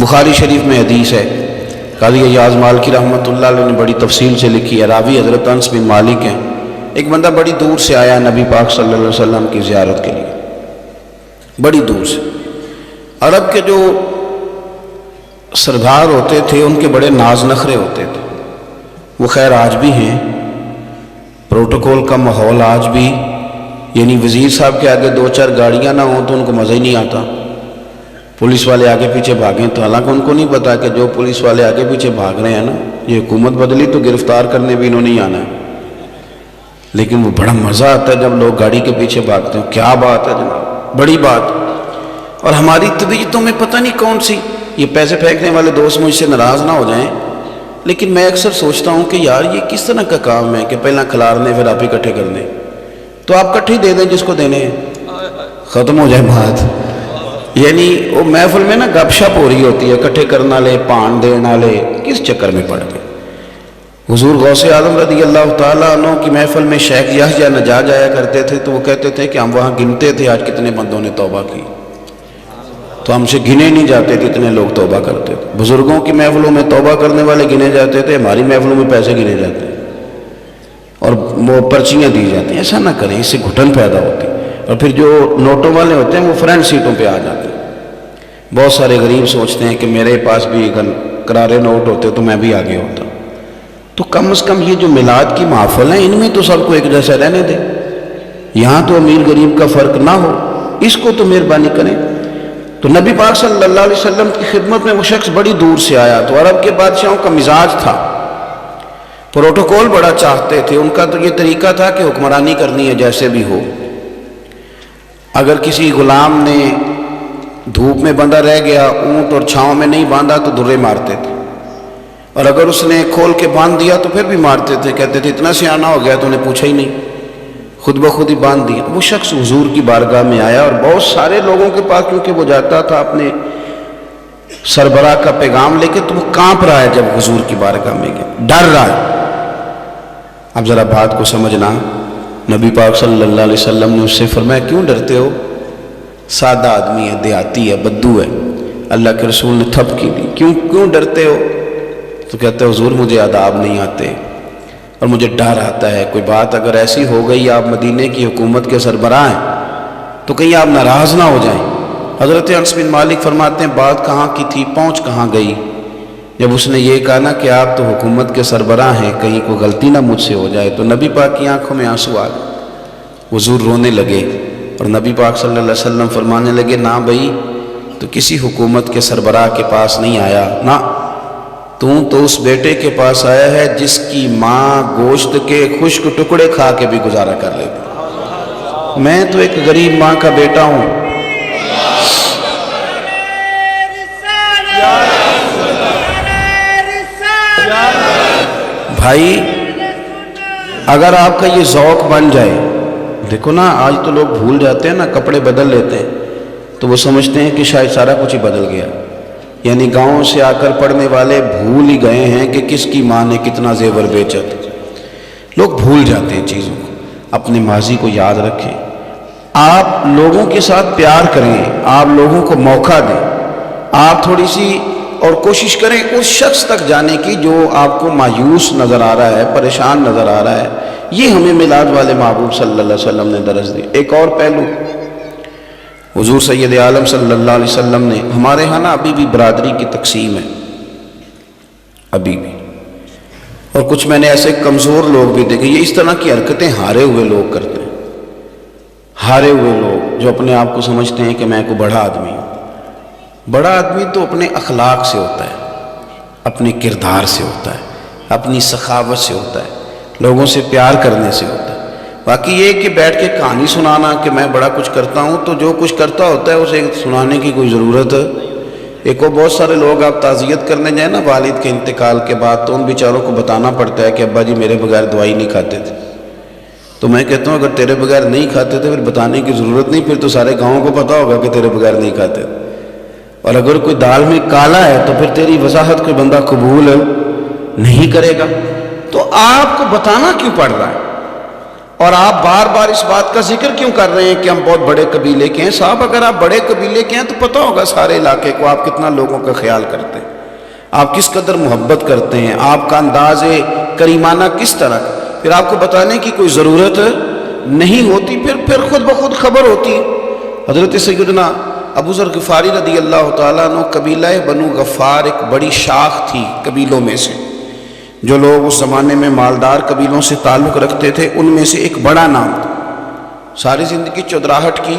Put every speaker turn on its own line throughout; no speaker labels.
بخاری شریف میں حدیث ہے، قاضی ایاز مالکی رحمۃ اللہ علیہ نے بڑی تفصیل سے لکھی ہے، راوی حضرت انس بن مالک ہیں۔ ایک بندہ بڑی دور سے آیا نبی پاک صلی اللہ علیہ وسلم کی زیارت کے لیے، بڑی دور سے۔ عرب کے جو سردار ہوتے تھے ان کے بڑے ناز نخرے ہوتے تھے، وہ خیر آج بھی ہیں، پروٹوکول کا ماحول آج بھی، یعنی وزیر صاحب کے آگے دو چار گاڑیاں نہ ہوں تو ان کو مزہ ہی نہیں آتا، پولیس والے آگے پیچھے بھاگیں تو حالانکہ ان کو نہیں پتا کہ جو پولیس والے آگے پیچھے بھاگ رہے ہیں نا، یہ حکومت بدلی تو گرفتار کرنے بھی انہوں نے آنا ہے، لیکن وہ بڑا مزہ آتا ہے جب لوگ گاڑی کے پیچھے بھاگتے ہیں۔ کیا بات ہے جناب، بڑی بات۔ اور ہماری طبیعتوں میں پتہ نہیں کون سی، یہ پیسے پھینکنے والے دوست مجھ سے ناراض نہ ہو جائیں، لیکن میں اکثر سوچتا ہوں کہ یار یہ کس طرح کا کام ہے کہ پہلا کھلارنے پھر آپ اکٹھے کرنے، تو آپ کٹھے دے دیں جس کو دینے ہیں، ختم ہو جائے بات۔ یعنی وہ محفل میں نا گپ شپ ہو رہی ہوتی ہے، اکٹھے کرنا لے پان دینا لے، کس چکر میں پڑ گئے۔ حضور غوث اعظم رضی اللہ تعالیٰ عنہ کی محفل میں شیخ یحییٰ نجار جایا کرتے تھے تو وہ کہتے تھے کہ ہم وہاں گنتے تھے آج کتنے بندوں نے توبہ کی، تو ہم سے گنے نہیں جاتے تھے اتنے لوگ توبہ کرتے تھے۔ بزرگوں کی محفلوں میں توبہ کرنے والے گنے جاتے تھے، ہماری محفلوں میں پیسے گنے جاتے ہیں اور وہ پرچیاں دی جاتی ہیں۔ ایسا نہ کریں، اس سے گھٹن پیدا ہوتی ہے، اور پھر جو نوٹوں والے ہوتے ہیں وہ فرنٹ سیٹوں پہ آ جاتے ہیں۔ بہت سارے غریب سوچتے ہیں کہ میرے پاس بھی کرارے نوٹ ہوتے تو میں بھی آگے ہوتا۔ تو کم از کم یہ جو میلاد کی محفل ہیں ان میں تو سب کو ایک جیسا رہنے دیں، یہاں تو امیر غریب کا فرق نہ ہو، اس کو تو مہربانی کریں۔ تو نبی پاک صلی اللہ علیہ وسلم کی خدمت میں وہ شخص بڑی دور سے آیا، تو عرب کے بادشاہوں کا مزاج تھا، پروٹوکول بڑا چاہتے تھے، ان کا تو یہ طریقہ تھا کہ حکمرانی کرنی ہے جیسے بھی ہو۔ اگر کسی غلام نے دھوپ میں بندھا رہ گیا، اونٹ اور چھاؤں میں نہیں باندھا تو درے مارتے تھے، اور اگر اس نے کھول کے باندھ دیا تو پھر بھی مارتے تھے، کہتے تھے اتنا سیانا ہو گیا تو انہیں پوچھا ہی نہیں، خود بخود ہی باندھ دیا۔ وہ شخص حضور کی بارگاہ میں آیا اور بہت سارے لوگوں کے پاس کیونکہ وہ جاتا تھا اپنے سربراہ کا پیغام لے کے، تو وہ کانپ رہا ہے جب حضور کی بارگاہ میں گیا، ڈر رہا ہے۔ اب ذرا بات کو سمجھنا، نبی پاک صلی اللہ علیہ وسلم نے اس سے فرمایا کیوں ڈرتے ہو؟ سادہ آدمی ہے، دیہاتی ہے، بدو ہے۔ اللہ کے رسول نے تھپ کی دی، کیوں ڈرتے ہو؟ تو کہتے حضور مجھے آداب نہیں آتے اور مجھے ڈر آتا ہے، کوئی بات اگر ایسی ہو گئی آپ مدینے کی حکومت کے سربراہ ہیں تو کہیں آپ ناراض نہ ہو جائیں۔ حضرت انس بن مالک فرماتے ہیں بات کہاں کی تھی، پہنچ کہاں گئی؟ جب اس نے یہ کہا نا کہ آپ تو حکومت کے سربراہ ہیں، کہیں کوئی غلطی نہ مجھ سے ہو جائے، تو نبی پاک کی آنکھوں میں آنسو آ گئے، حضور رونے لگے، اور نبی پاک صلی اللہ علیہ وسلم فرمانے لگے نہ بھائی تو کسی حکومت کے سربراہ کے پاس نہیں آیا، نہ تو اس بیٹے کے پاس آیا ہے جس کی ماں گوشت کے خشک ٹکڑے کھا کے بھی گزارا کر لیتی۔ میں تو ایک غریب ماں کا بیٹا ہوں۔ بھائی اگر آپ کا یہ ذوق بن جائے، دیکھو نا آج تو لوگ بھول جاتے ہیں نا، کپڑے بدل لیتے ہیں تو وہ سمجھتے ہیں کہ شاید سارا کچھ ہی بدل گیا، یعنی گاؤں سے آ کر پڑھنے والے بھول ہی گئے ہیں کہ کس کی ماں نے کتنا زیور بیچا تھا۔ لوگ بھول جاتے ہیں چیزوں کو، اپنے ماضی کو یاد رکھیں، آپ لوگوں کے ساتھ پیار کریں، آپ لوگوں کو موقع دیں، آپ تھوڑی سی اور کوشش کریں اس شخص تک جانے کی جو آپ کو مایوس نظر آ رہا ہے، پریشان نظر آ رہا ہے۔ یہ ہمیں میلاد والے محبوب صلی اللہ علیہ وسلم نے درس دی۔ ایک اور پہلو، حضور سید عالم صلی اللہ علیہ وسلم نے، ہمارے ہاں نا ابھی بھی برادری کی تقسیم ہے، ابھی بھی، اور کچھ میں نے ایسے کمزور لوگ بھی دیکھے، یہ اس طرح کی حرکتیں ہارے ہوئے لوگ کرتے ہیں، ہارے ہوئے لوگ جو اپنے آپ کو سمجھتے ہیں کہ میں کوئی بڑا آدمی ہوں۔ بڑا آدمی تو اپنے اخلاق سے ہوتا ہے، اپنے کردار سے ہوتا ہے، اپنی سخاوت سے ہوتا ہے، لوگوں سے پیار کرنے سے ہوتا ہے۔ باقی یہ کہ بیٹھ کے کہانی سنانا کہ میں بڑا کچھ کرتا ہوں، تو جو کچھ کرتا ہوتا ہے اسے سنانے کی کوئی ضرورت ہے؟ ایک اور بہت سارے لوگ آپ تعزیت کرنے جائیں نا والد کے انتقال کے بعد، تو ان بیچاروں کو بتانا پڑتا ہے کہ ابا جی میرے بغیر دوائی نہیں کھاتے تھے۔ تو میں کہتا ہوں اگر تیرے بغیر نہیں کھاتے تھے پھر بتانے کی ضرورت نہیں، پھر تو سارے گاؤں کو پتا ہوگا کہ تیرے بغیر نہیں کھاتے تھے۔ اور اگر کوئی دال میں کالا ہے تو پھر تیری وضاحت کوئی بندہ قبول نہیں کرے گا، تو آپ کو بتانا کیوں پڑ رہا ہے؟ اور آپ بار بار اس بات کا ذکر کیوں کر رہے ہیں کہ ہم بہت بڑے قبیلے کے ہیں؟ صاحب اگر آپ بڑے قبیلے کے ہیں تو پتہ ہوگا سارے علاقے کو آپ کتنا لوگوں کا خیال کرتے ہیں، آپ کس قدر محبت کرتے ہیں، آپ کا انداز کریمانہ کس طرح کا، پھر آپ کو بتانے کی کوئی ضرورت نہیں ہوتی، پھر خود بخود خبر ہوتی ہے۔ حضرت سیدنا ابو ذر غفاری رضی اللہ تعالیٰ عنہ، قبیلہ بنو غفار ایک بڑی شاخ تھی قبیلوں میں سے، جو لوگ اس زمانے میں مالدار قبیلوں سے تعلق رکھتے تھے، ان میں سے ایک بڑا نام تھا۔ ساری زندگی چودراہٹ کی،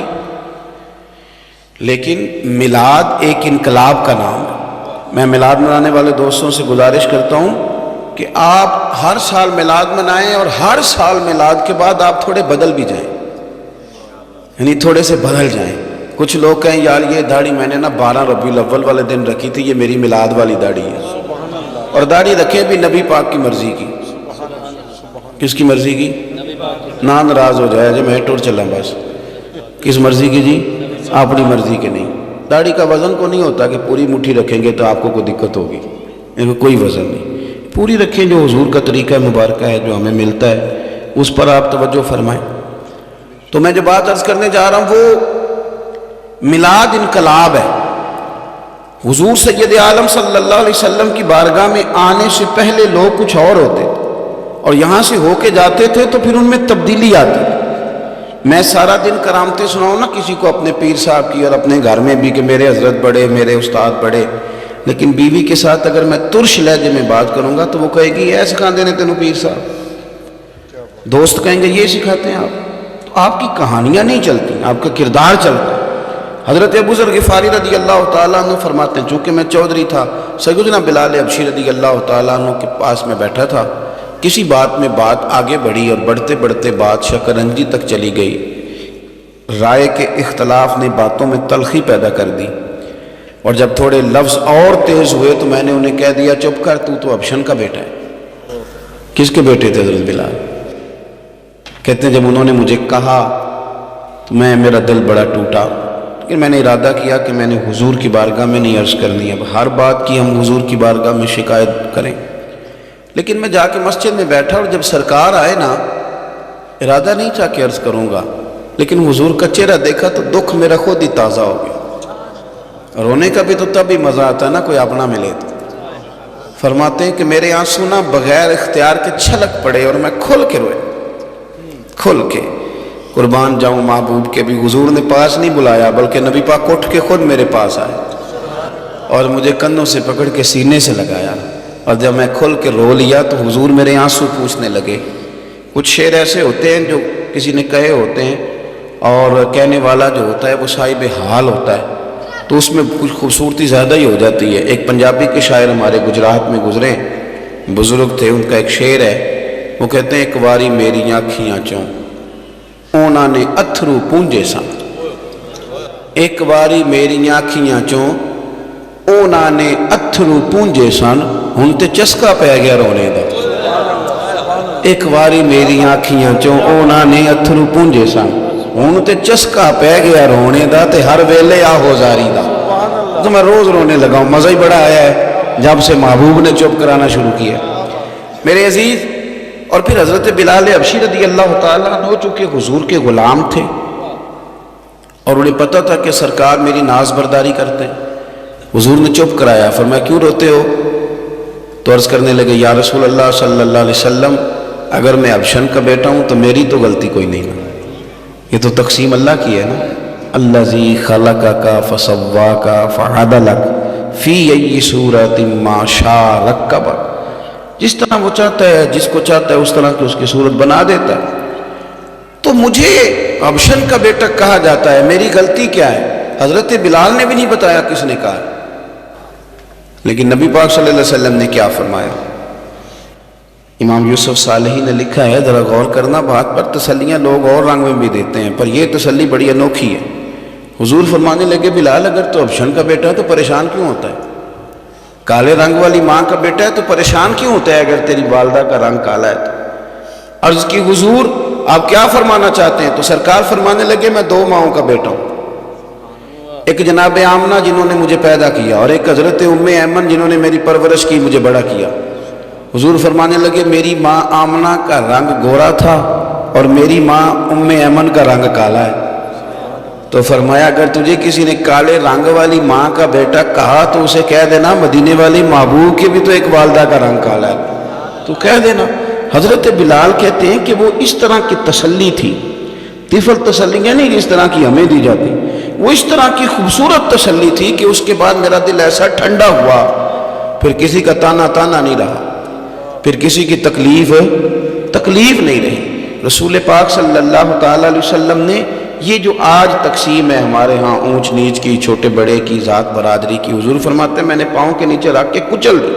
لیکن میلاد ایک انقلاب کا نام ہے۔ میں میلاد منانے والے دوستوں سے گزارش کرتا ہوں کہ آپ ہر سال میلاد منائیں، اور ہر سال میلاد کے بعد آپ تھوڑے بدل بھی جائیں، یعنی تھوڑے سے بدل جائیں۔ کچھ لوگ کہیں یار یہ داڑھی میں نے 12 ربیع الاول والے دن رکھی تھی، یہ میری میلاد والی داڑھی ہے، اور داڑھی رکھیں بھی نبی پاک کی مرضی کی۔ کس کی مرضی کی؟ نہ ناراض ہو جائے میں ٹور چلا، بس کس مرضی کی جی؟ اپنی مرضی کے نہیں۔ داڑھی کا وزن کو نہیں ہوتا کہ پوری مٹھی رکھیں گے تو آپ کو کوئی دقت ہوگی، کوئی وزن نہیں، پوری رکھیں، جو حضور کا طریقہ مبارکہ ہے جو ہمیں ملتا ہے اس پر آپ توجہ فرمائیں۔ تو میں جو بات عرض کرنے جا رہا ہوں وہ میلاد انقلاب ہے۔ حضور سید عالم صلی اللہ علیہ وسلم کی بارگاہ میں آنے سے پہلے لوگ کچھ اور ہوتے تھے، اور یہاں سے ہو کے جاتے تھے تو پھر ان میں تبدیلی آتی تھی۔ میں سارا دن کرامتیں سناؤں نا کسی کو اپنے پیر صاحب کی، اور اپنے گھر میں بھی کہ میرے حضرت بڑے، میرے استاد بڑے، لیکن بیوی کے ساتھ اگر میں ترش لہجے میں بات کروں گا تو وہ کہے گی یہ سکھاتے ہیں تینوں پیر صاحب، دوست کہیں گے یہ سکھاتے ہیں آپ، تو آپ کی کہانیاں نہیں چلتی، آپ کا کردار چلتا ہے۔ حضرت ابو ذر غفاری رضی اللہ تعالیٰ عنہ فرماتے ہیں، چونکہ میں چودھری تھا، سیدنا بلال حبشی رضی اللہ تعالیٰ عنہ کے پاس میں بیٹھا تھا، کسی بات میں بات آگے بڑھی اور بڑھتے بڑھتے بات شکرنجی تک چلی گئی، رائے کے اختلاف نے باتوں میں تلخی پیدا کر دی، اور جب تھوڑے لفظ اور تیز ہوئے تو میں نے انہیں کہہ دیا چپ کر، تو ابشن کا بیٹا ہے۔ کس کے بیٹے تھے حضرت بلال؟ کہتے ہیں جب انہوں نے مجھے کہا تو میرا دل بڑا ٹوٹا، لیکن میں نے ارادہ کیا کہ میں نے حضور کی بارگاہ میں نہیں عرض کرنی، اب ہر بات کی ہم حضور کی بارگاہ میں شکایت کریں۔ لیکن میں جا کے مسجد میں بیٹھا، اور جب سرکار آئے نا، ارادہ نہیں تھا کہ عرض کروں گا، لیکن حضور کا چہرہ دیکھا تو دکھ میرا خود ہی تازہ ہو گیا۔ رونے کا بھی تو تب ہی مزہ آتا ہے نا کوئی اپنا ملے تو۔ فرماتے ہیں کہ میرے آنسو نہ بغیر اختیار کے چھلک پڑے، اور میں کھل کے روئے، کھل کے۔ قربان جاؤں محبوب کے بھی حضور نے پاس نہیں بلایا، بلکہ نبی پاک اٹھ کے خود میرے پاس آئے اور مجھے کندھوں سے پکڑ کے سینے سے لگایا، اور جب میں کھل کے رو لیا تو حضور میرے آنسو پوچھنے لگے۔ کچھ شعر ایسے ہوتے ہیں جو کسی نے کہے ہوتے ہیں، اور کہنے والا جو ہوتا ہے وہ صاحب حال ہوتا ہے، تو اس میں کچھ خوبصورتی زیادہ ہی ہو جاتی ہے۔ ایک پنجابی کے شاعر ہمارے گجرات میں گزرے، بزرگ تھے، ان کا ایک شعر ہے، وہ کہتے ہیں ایک واری میری آنکھیاں چوں اونا نے اتھرو پونجے سن، ایک واری میری آنکھیاں چوں اونا نے اتھرو پونجے سن، ہن تے چسکا پہ گیا رونے دا۔ ایک واری میری آنکھیاں چوں اونا نے اتھرو پونجے سن، ہن تے چسکا پہ گیا رونے دا، تے ہر ویلے آہو زاری دا۔ تو میں روز رونے لگا ہوں، مزہ ہی بڑا آیا ہے جب سے محبوب نے چپ کرانا شروع کیا۔ میرے عزیز، اور پھر حضرت بلال حبشی رضی اللہ تعالیٰ عنہ چونکہ حضور کے غلام تھے، اور انہیں پتہ تھا کہ سرکار میری ناز برداری کرتے ہیں، حضور نے چپ کرایا۔ فرمایا کیوں روتے ہو؟ تو عرض کرنے لگے یا رسول اللہ صلی اللہ علیہ وسلم، اگر میں ابشن کا بیٹا ہوں تو میری تو غلطی کوئی نہیں نا، یہ تو تقسیم اللہ کی ہے نا۔ الذی خلقک فسواک فعدلک فی ای صورت ما شاء رکبک، جس طرح وہ چاہتا ہے، جس کو چاہتا ہے اس طرح کی اس کی صورت بنا دیتا ہے۔ تو مجھے ابشن کا بیٹا کہا جاتا ہے، میری غلطی کیا ہے؟ حضرت بلال نے بھی نہیں بتایا کس نے کہا، لیکن نبی پاک صلی اللہ علیہ وسلم نے کیا فرمایا؟ امام یوسف صالحی نے لکھا ہے، ذرا غور کرنا بات پر، تسلیاں لوگ اور رنگ میں بھی دیتے ہیں، پر یہ تسلی بڑی انوکھی ہے۔ حضور فرمانے لگے بلال اگر تو ابشن کا بیٹا ہے تو پریشان کیوں ہوتا ہے؟ کالے رنگ والی ماں کا بیٹا ہے تو پریشان کیوں ہوتا ہے اگر تیری والدہ کا رنگ کالا ہے تو؟ عرض کی حضور آپ کیا فرمانا چاہتے ہیں؟ تو سرکار فرمانے لگے میں دو ماؤں کا بیٹا ہوں، ایک جناب آمنہ جنہوں نے مجھے پیدا کیا، اور ایک حضرت ام ایمن جنہوں نے میری پرورش کی، مجھے بڑا کیا۔ حضور فرمانے لگے میری ماں آمنہ کا رنگ گورا تھا اور میری ماں ام ایمن کا رنگ کالا ہے. تو فرمایا اگر تجھے کسی نے کالے رنگ والی ماں کا بیٹا کہا تو اسے کہہ دینا مدینے والی محبوب کے بھی تو ایک والدہ کا رنگ کالا ہے، تو کہہ دینا. حضرت بلال کہتے ہیں کہ وہ اس طرح کی تسلی تھی، طفل تسلیاں نہیں جس طرح کی ہمیں دی جاتی، وہ اس طرح کی خوبصورت تسلی تھی کہ اس کے بعد میرا دل ایسا ٹھنڈا ہوا، پھر کسی کا تانا نہیں رہا، پھر کسی کی تکلیف نہیں رہی. رسول پاک صلی اللہ تعالی علیہ وسلم نے یہ جو آج تقسیم ہے ہمارے ہاں اونچ نیچ کی، چھوٹے بڑے کی، ذات برادری کی، حضور فرماتے ہیں میں نے پاؤں کے نیچے رکھ کے کچل دی.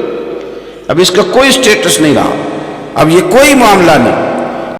اب اس کا کوئی سٹیٹس نہیں رہا، اب یہ کوئی معاملہ نہیں.